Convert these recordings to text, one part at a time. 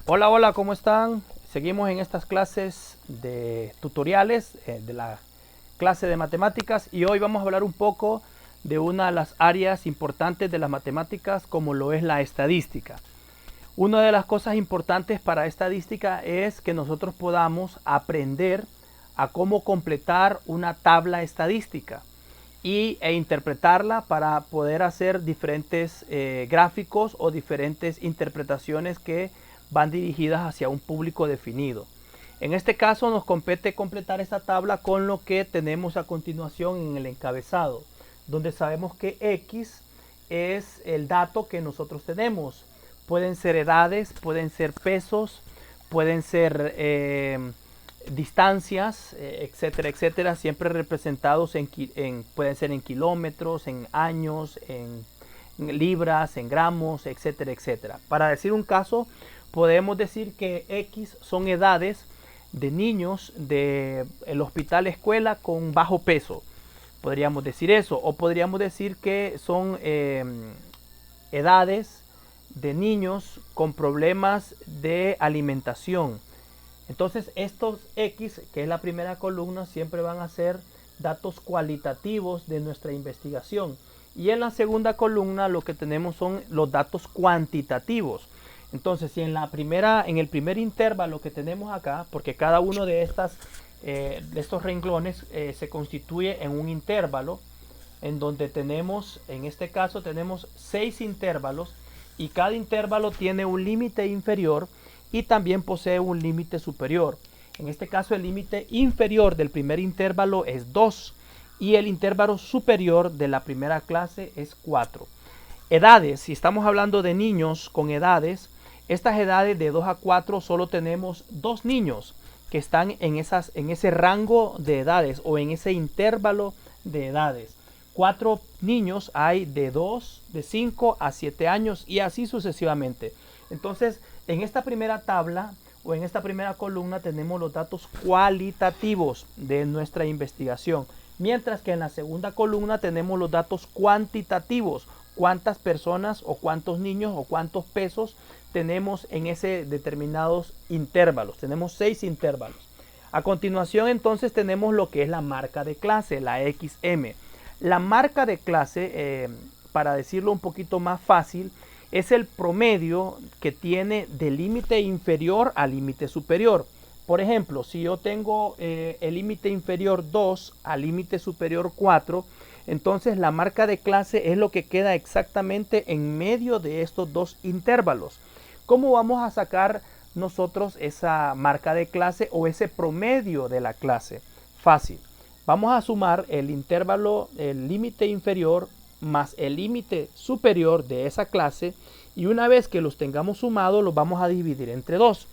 Hola, hola, ¿cómo están? Seguimos en estas clases de tutoriales de la clase de matemáticas y hoy vamos a hablar un poco de una de las áreas importantes de las matemáticas como lo es la estadística. Una de las cosas importantes para estadística es que nosotros podamos aprender a cómo completar una tabla estadística e interpretarla para poder hacer diferentes gráficos o diferentes interpretaciones que van dirigidas hacia un público definido. En este caso nos compete completar esta tabla con lo que tenemos a continuación en el encabezado, donde sabemos que X es el dato que nosotros tenemos. Pueden ser edades, pueden ser pesos, pueden ser distancias, etcétera, etcétera, siempre representados pueden ser en kilómetros, en años, en libras, en gramos, etcétera, etcétera. Para decir un caso, podemos decir que X son edades de niños del hospital escuela con bajo peso. Podríamos decir eso. O podríamos decir que son edades de niños con problemas de alimentación. Entonces estos X, que es la primera columna, siempre van a ser datos cualitativos de nuestra investigación. Y en la segunda columna lo que tenemos son los datos cuantitativos. Entonces, si en el primer intervalo que tenemos acá, porque cada uno de estos renglones se constituye en un intervalo, en donde tenemos, en este caso tenemos 6 intervalos y cada intervalo tiene un límite inferior y también posee un límite superior. En este caso el límite inferior del primer intervalo es 2 y el intervalo superior de la primera clase es 4. Edades, si estamos hablando de niños con edades, estas edades de 2 a 4 solo tenemos 2 niños que están en ese rango de edades o en ese intervalo de edades. 4 niños hay de 2, de 5 a 7 años y así sucesivamente. Entonces, en esta primera tabla o en esta primera columna tenemos los datos cualitativos de nuestra investigación, mientras que en la segunda columna tenemos los datos cuantitativos, cuántas personas o cuántos niños o cuántos pesos tenemos en ese determinados intervalos. Tenemos 6 intervalos. A continuación entonces tenemos lo que es la marca de clase, la XM. La marca de clase, para decirlo un poquito más fácil, es el promedio que tiene de límite inferior al límite superior. Por ejemplo, si yo tengo el límite inferior 2 al límite superior 4, entonces la marca de clase es lo que queda exactamente en medio de estos dos intervalos. ¿Cómo vamos a sacar nosotros esa marca de clase o ese promedio de la clase? Fácil. Vamos a sumar el intervalo, el límite inferior más el límite superior de esa clase y una vez que los tengamos sumados los vamos a dividir entre 2.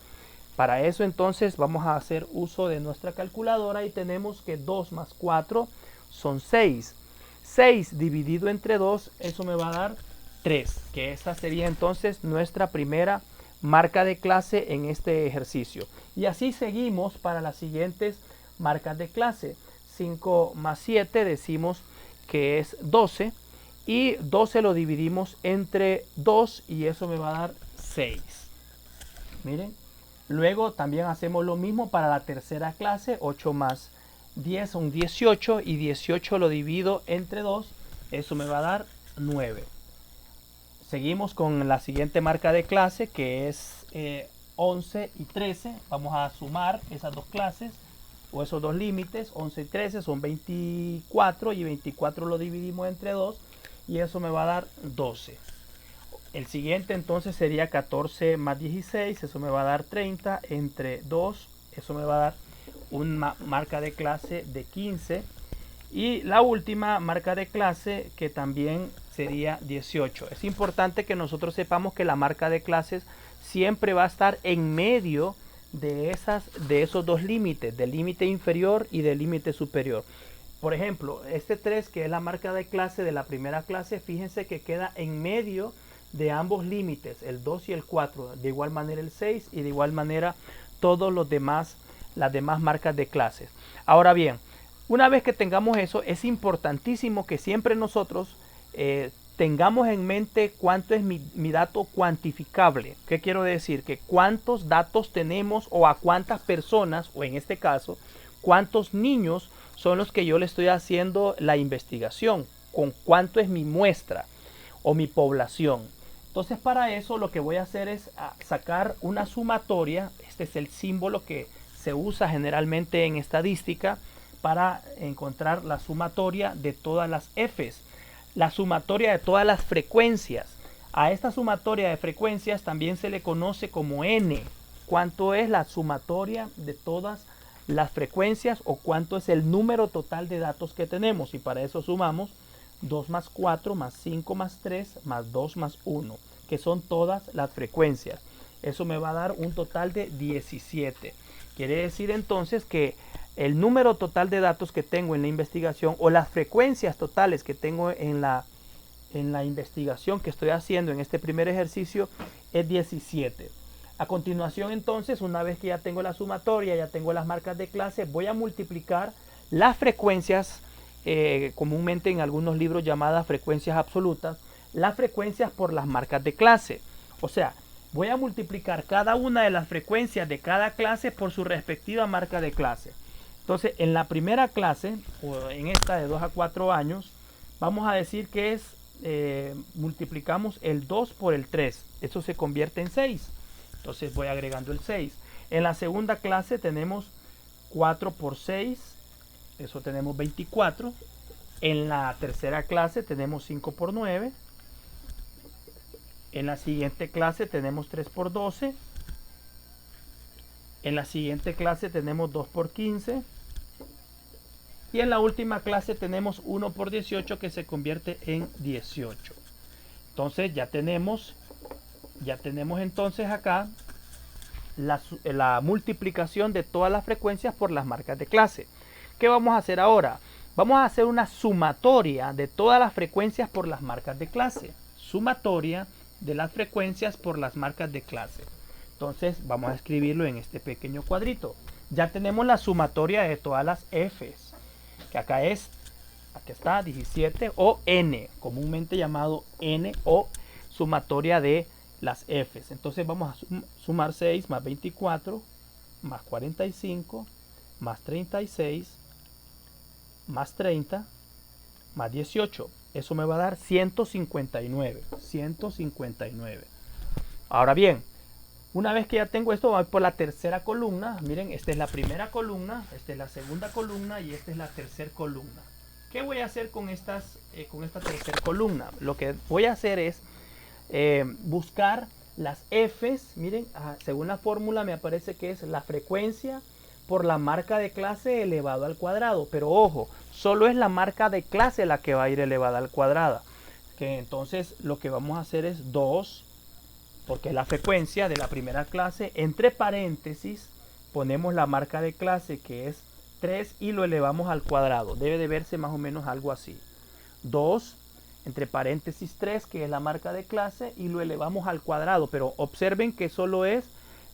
Para eso entonces vamos a hacer uso de nuestra calculadora y tenemos que 2 más 4 son 6. 6 dividido entre 2, eso me va a dar 3, que esa sería entonces nuestra primera marca de clase en este ejercicio. Y así seguimos para las siguientes marcas de clase. 5 más 7 decimos que es 12 y 12 lo dividimos entre 2 y eso me va a dar 6. Miren, luego también hacemos lo mismo para la tercera clase. 8 más 10 son 18 y 18 lo divido entre 2, eso me va a dar 9. Seguimos con la siguiente marca de clase que es 11 y 13. Vamos a sumar esas dos clases o esos dos límites. 11 y 13 son 24 y 24 lo dividimos entre 2 y eso me va a dar 12. El siguiente entonces sería 14 más 16, eso me va a dar 30 entre 2, eso me va a dar una marca de clase de 15. Y la última marca de clase que también sería 18. Es importante que nosotros sepamos que la marca de clases siempre va a estar en medio de esos dos límites, del límite inferior y del límite superior. Por ejemplo, este 3 que es la marca de clase de la primera clase, fíjense que queda en medio de ambos límites, el 2 y el 4, de igual manera el 6 y de igual manera todos las demás marcas de clases. Ahora bien, una vez que tengamos eso, es importantísimo que siempre nosotros tengamos en mente cuánto es mi dato cuantificable. ¿Qué quiero decir? Que cuántos datos tenemos o a cuántas personas, o en este caso, cuántos niños son los que yo le estoy haciendo la investigación, con cuánto es mi muestra o mi población. Entonces para eso lo que voy a hacer es sacar una sumatoria. Este es el símbolo que se usa generalmente en estadística para encontrar la sumatoria de todas las Fs, la sumatoria de todas las frecuencias. A esta sumatoria de frecuencias también se le conoce como N. ¿Cuánto es la sumatoria de todas las frecuencias o cuánto es el número total de datos que tenemos? Y para eso sumamos 2 más 4 más 5 más 3 más 2 más 1, que son todas las frecuencias. Eso me va a dar un total de 17. Quiere decir entonces que el número total de datos que tengo en la investigación o las frecuencias totales que tengo en la investigación que estoy haciendo en este primer ejercicio es 17. A continuación entonces, una vez que ya tengo la sumatoria, ya tengo las marcas de clase, voy a multiplicar las frecuencias, comúnmente en algunos libros llamadas frecuencias absolutas, las frecuencias por las marcas de clase. O sea, voy a multiplicar cada una de las frecuencias de cada clase por su respectiva marca de clase. Entonces, en la primera clase, o en esta de 2 a 4 años, vamos a decir que es, multiplicamos el 2 por el 3. Eso se convierte en 6. Entonces voy agregando el 6. En la segunda clase tenemos 4 por 6. Eso tenemos 24. En la tercera clase tenemos 5 por 9. En la siguiente clase tenemos 3 por 12. En la siguiente clase tenemos 2 por 15. Y en la última clase tenemos 1 por 18 que se convierte en 18. Entonces ya tenemos entonces acá la multiplicación de todas las frecuencias por las marcas de clase. ¿Qué vamos a hacer ahora? Vamos a hacer una sumatoria de todas las frecuencias por las marcas de clase. Sumatoria de las frecuencias por las marcas de clase. Entonces vamos a escribirlo en este pequeño cuadrito. Ya tenemos la sumatoria de todas las Fs, que acá está 17 o N, comúnmente llamado N o sumatoria de las Fs. Entonces vamos a sumar 6 más 24 más 45 más 36 más 30 más 18. Eso me va a dar 159. 159. Ahora bien, una vez que ya tengo esto, voy por la tercera columna. Miren, esta es la primera columna, esta es la segunda columna y esta es la tercera columna. ¿Qué voy a hacer con esta tercera columna? Lo que voy a hacer es buscar las Fs. Miren, según la fórmula me aparece que es la frecuencia por la marca de clase elevado al cuadrado. Pero ojo, solo es la marca de clase la que va a ir elevada al cuadrado. Que entonces lo que vamos a hacer es 2, porque es la frecuencia de la primera clase, entre paréntesis ponemos la marca de clase que es 3 y lo elevamos al cuadrado. Debe de verse más o menos algo así. 2 entre paréntesis 3, que es la marca de clase, y lo elevamos al cuadrado. Pero observen que solo es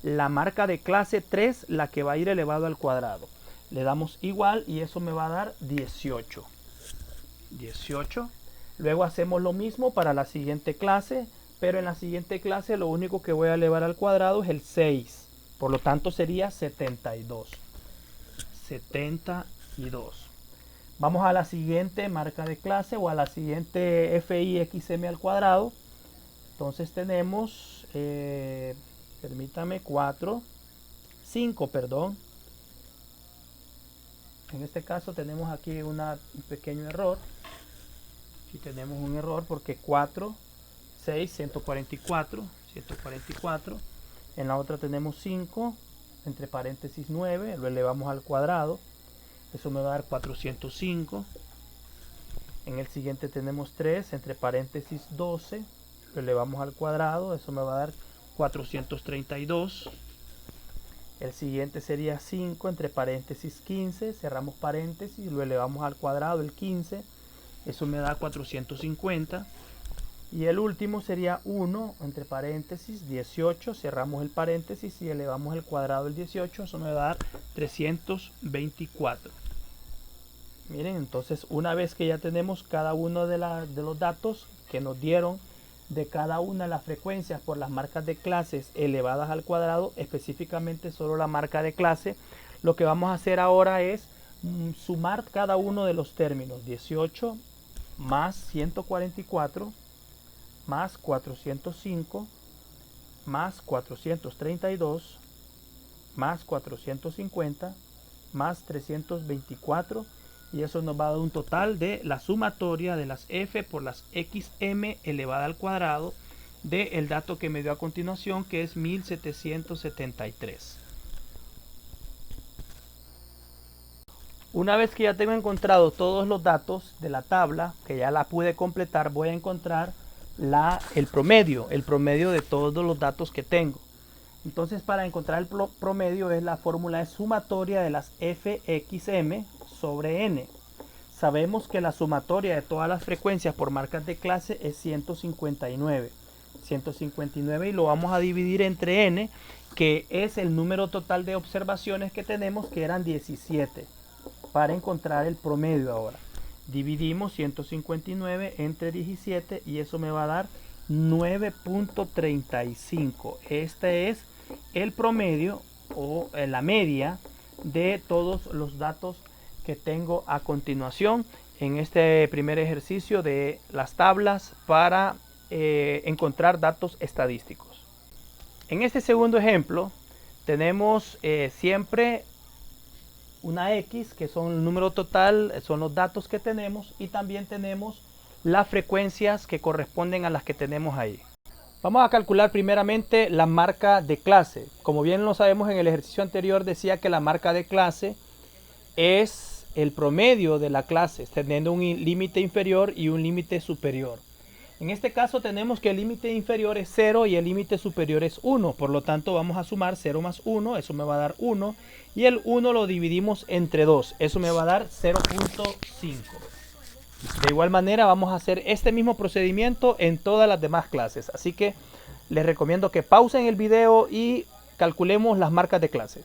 la marca de clase 3 la que va a ir elevado al cuadrado. Le damos igual y eso me va a dar 18. 18. Luego hacemos lo mismo para la siguiente clase, pero en la siguiente clase lo único que voy a elevar al cuadrado es el 6. Por lo tanto sería 72. 72. Vamos a la siguiente marca de clase o a la siguiente FIXM al cuadrado. Entonces tenemos, permítame, 5, perdón. En este caso tenemos aquí un pequeño error. Aquí tenemos un error porque 4, 6, 144. En la otra tenemos 5, entre paréntesis 9, lo elevamos al cuadrado. Eso me va a dar 405. En el siguiente tenemos 3, entre paréntesis 12, lo elevamos al cuadrado. Eso me va a dar 432. El siguiente sería 5, entre paréntesis 15, cerramos paréntesis, lo elevamos al cuadrado, el 15. Eso me da 450. Y el último sería 1, entre paréntesis 18, cerramos el paréntesis y elevamos el cuadrado el 18, eso me va a dar 324. Miren, entonces una vez que ya tenemos cada uno de los datos que nos dieron de cada una de las frecuencias por las marcas de clases elevadas al cuadrado, específicamente solo la marca de clase, lo que vamos a hacer ahora es sumar cada uno de los términos. 18 más 144 más 405 más 432 más 450 más 324, y eso nos va a dar un total de la sumatoria de las f por las xm elevada al cuadrado del dato que me dio a continuación, que es 1773. Una vez que ya tengo encontrado todos los datos de la tabla, que ya la pude completar, voy a encontrar el promedio de todos los datos que tengo. Entonces, para encontrar el promedio es la fórmula de sumatoria de las fxm sobre n. Sabemos que la sumatoria de todas las frecuencias por marcas de clase es 159. 159, y lo vamos a dividir entre n, que es el número total de observaciones que tenemos, que eran 17, para encontrar el promedio ahora. Dividimos 159 entre 17 y eso me va a dar 9.35. Este es el promedio o la media de todos los datos que tengo a continuación en este primer ejercicio de las tablas para encontrar datos estadísticos. En este segundo ejemplo tenemos siempre una X, que son el número total, son los datos que tenemos, y también tenemos las frecuencias que corresponden a las que tenemos ahí. Vamos a calcular primeramente la marca de clase. Como bien lo sabemos, en el ejercicio anterior decía que la marca de clase es el promedio de la clase, teniendo un límite inferior y un límite superior. En este caso tenemos que el límite inferior es 0 y el límite superior es 1. Por lo tanto vamos a sumar 0 más 1, eso me va a dar 1. Y el 1 lo dividimos entre 2, eso me va a dar 0.5. De igual manera vamos a hacer este mismo procedimiento en todas las demás clases. Así que les recomiendo que pausen el video y calculemos las marcas de clase.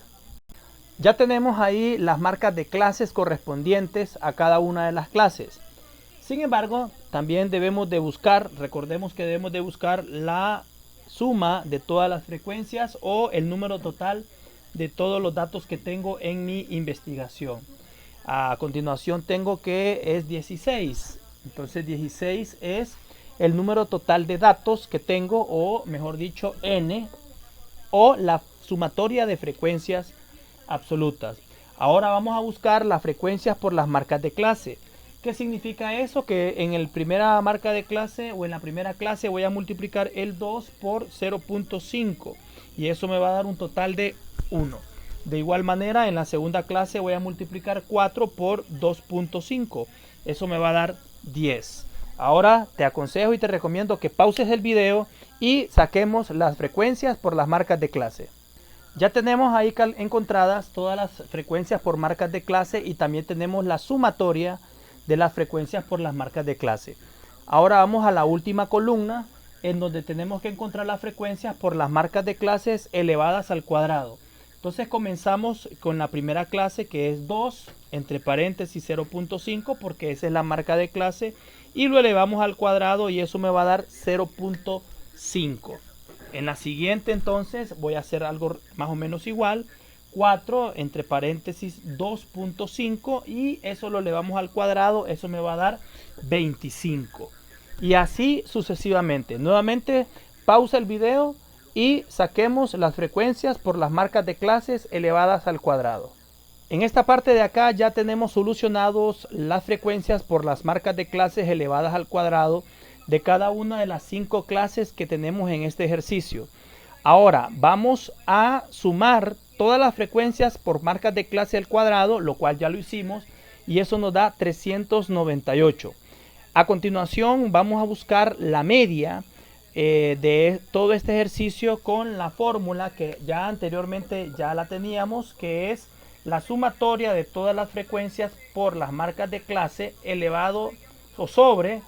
Ya tenemos ahí las marcas de clases correspondientes a cada una de las clases. Sin embargo, también debemos de buscar, recordemos que debemos de buscar la suma de todas las frecuencias o el número total de todos los datos que tengo en mi investigación. A continuación tengo que es 16. Entonces 16 es el número total de datos que tengo, o mejor dicho n, o la sumatoria de frecuencias absolutas. Ahora vamos a buscar las frecuencias por las marcas de clase. ¿Qué significa eso? Que en la primera marca de clase o en la primera clase voy a multiplicar el 2 por 0.5 y eso me va a dar un total de 1. De igual manera, en la segunda clase voy a multiplicar 4 por 2.5. Eso me va a dar 10. Ahora te aconsejo y te recomiendo que pauses el video y saquemos las frecuencias por las marcas de clase. Ya tenemos ahí encontradas todas las frecuencias por marcas de clase y también tenemos la sumatoria de las frecuencias por las marcas de clase. Ahora vamos a la última columna, en donde tenemos que encontrar las frecuencias por las marcas de clases elevadas al cuadrado. Entonces comenzamos con la primera clase, que es 2 entre paréntesis 0.5, porque esa es la marca de clase, y lo elevamos al cuadrado y eso me va a dar 0.5. En la siguiente entonces voy a hacer algo más o menos igual, 4 entre paréntesis 2.5 y eso lo elevamos al cuadrado, eso me va a dar 25. Y así sucesivamente. Nuevamente pausa el video y saquemos las frecuencias por las marcas de clases elevadas al cuadrado. En esta parte de acá ya tenemos solucionados las frecuencias por las marcas de clases elevadas al cuadrado de cada una de las 5 clases que tenemos en este ejercicio. Ahora vamos a sumar todas las frecuencias por marcas de clase al cuadrado, lo cual ya lo hicimos, y eso nos da 398. A continuación vamos a buscar la media de todo este ejercicio con la fórmula que ya anteriormente ya la teníamos, que es la sumatoria de todas las frecuencias por las marcas de clase elevado o sobre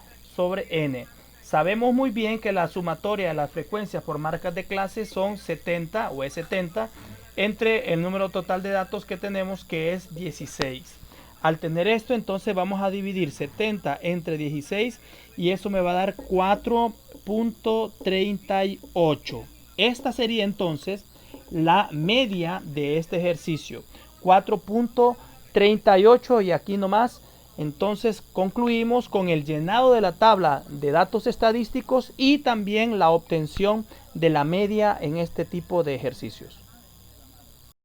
n. Sabemos muy bien que la sumatoria de las frecuencias por marcas de clase son 70 o es 70 entre el número total de datos que tenemos, que es 16. Al tener esto, entonces vamos a dividir 70 entre 16 y eso me va a dar 4.38. Esta sería entonces la media de este ejercicio. 4.38 y aquí nomás. Entonces concluimos con el llenado de la tabla de datos estadísticos y también la obtención de la media en este tipo de ejercicios.